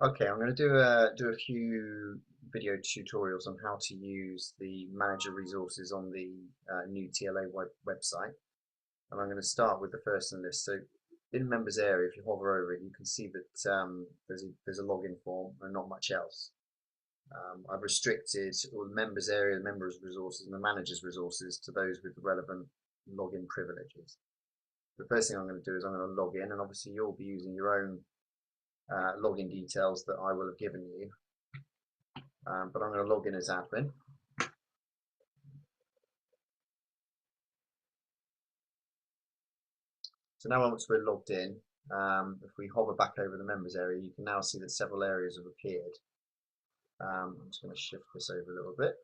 Okay, I'm going to do a few video tutorials on how to use the manager resources on the new TLA website. And I'm going to start with the first in the list. So in members area, if you hover over it, you can see that there's a login form and not much else. I've restricted all the members area, the members resources, and the manager's resources to those with the relevant login privileges. The first thing I'm going to do is I'm going to log in, and obviously you'll be using your own login details that I will have given you, but I'm going to log in as admin. So now once we're logged in, if we hover back over the members area, you can now see that several areas have appeared. I'm just going to shift this over a little bit.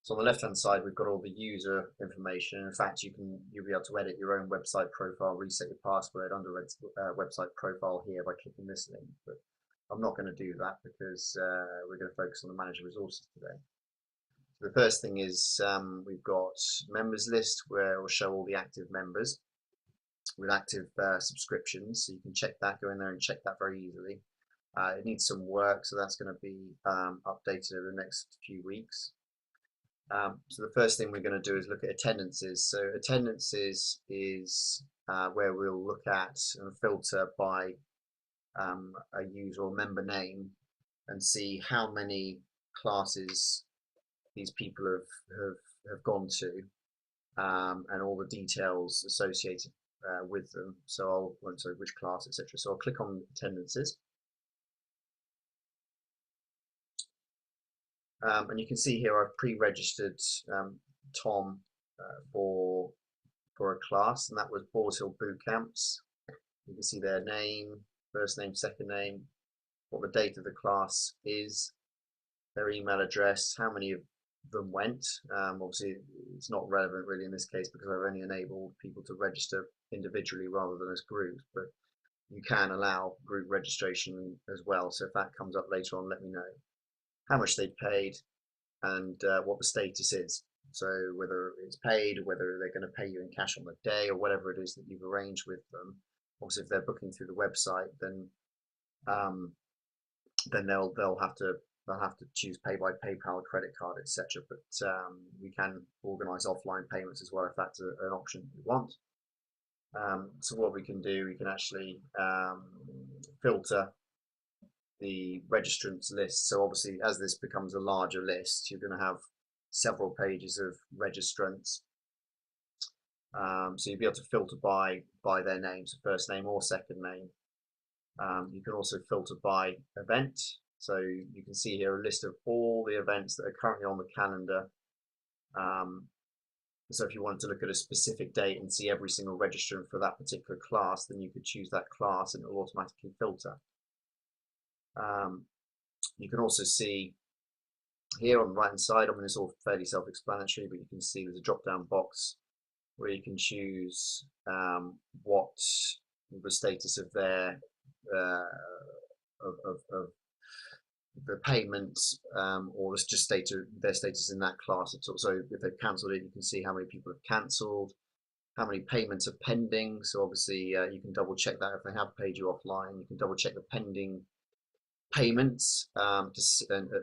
So on the left hand side we've got all the user information. In fact, you'll be able to edit your own website profile, reset your password under website profile here by clicking this link, but I'm not going to do that because we're going to focus on the manager resources today. So the first thing is we've got members list, where we'll show all the active members with active subscriptions, so you can check that, go in there and check that very easily. It needs some work, so that's going to be updated over the next few weeks. So the first thing we're going to do is look at attendances. So attendances is where we'll look at and filter by a user or member name and see how many classes these people have gone to, and all the details associated with them. So sorry, which class, etc. So I'll click on attendances. And you can see here I've pre-registered Tom for a class, and that was Boars Hill Boot Camps. You can see their name, first name, second name, what the date of the class is, their email address, how many of them went. Obviously it's not relevant really in this case because I've only enabled people to register individually rather than as groups, but you can allow group registration as well. So if that comes up later on, let me know. How much they paid, and what the status is. So whether it's paid, whether they're going to pay you in cash on the day, or whatever it is that you've arranged with them. Obviously, if they're booking through the website, then they'll have to choose pay by PayPal, credit card, etc. But we can organise offline payments as well if that's an option you want. So what we can do, we can actually filter the registrants list. So obviously as this becomes a larger list, you're going to have several pages of registrants. So you'll be able to filter by their names, so first name or second name. You can also filter by event. So you can see here a list of all the events that are currently on the calendar. So if you wanted to look at a specific date and see every single registrant for that particular class, then you could choose that class and it will automatically filter. You can also see here on the right hand side, I mean it's all fairly self-explanatory, but you can see there's a drop down box where you can choose what the status of their of the payments, or just their status in that class. So if they've cancelled it, you can see how many people have cancelled, how many payments are pending. So obviously you can double check that if they have paid you offline. You can double check the pending payments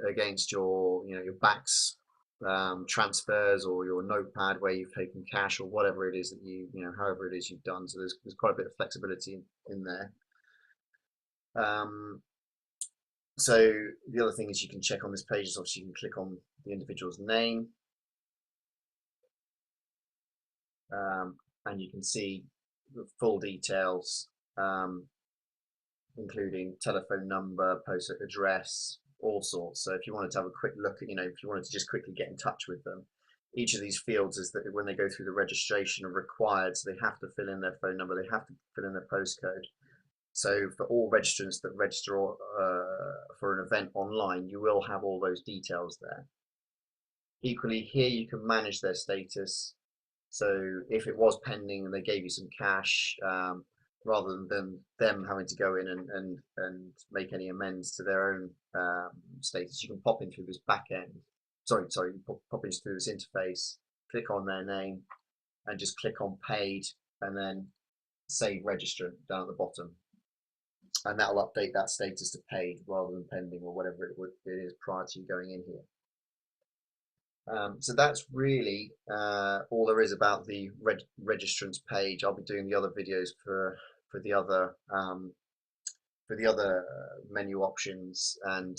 against your your backs transfers or your notepad where you've taken cash or whatever it is that however it is you've done. So there's quite a bit of flexibility in there. So the other thing is you can check on this page is obviously you can click on the individual's name, and you can see the full details, including telephone number, postal address, all sorts. So if you wanted to have a quick look at, if you wanted to just quickly get in touch with them, each of these fields is that when they go through the registration are required, so they have to fill in their phone number, they have to fill in their postcode. So for all registrants that register for an event online, you will have all those details there. Equally, here you can manage their status. So if it was pending and they gave you some cash, rather than them having to go in and make any amends to their own status, you can pop in through this back end. Sorry, pop in through this interface, click on their name, and just click on paid, and then save registrant down at the bottom. and that'll update that status to paid rather than pending or whatever it is prior to you going in here. So that's really all there is about the registrants page. I'll be doing the other videos for the other menu options, and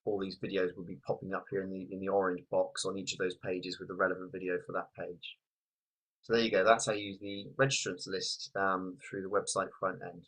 all these videos will be popping up here in the orange box on each of those pages with the relevant video for that page. So there you go. That's how you use the registrants list through the website front end.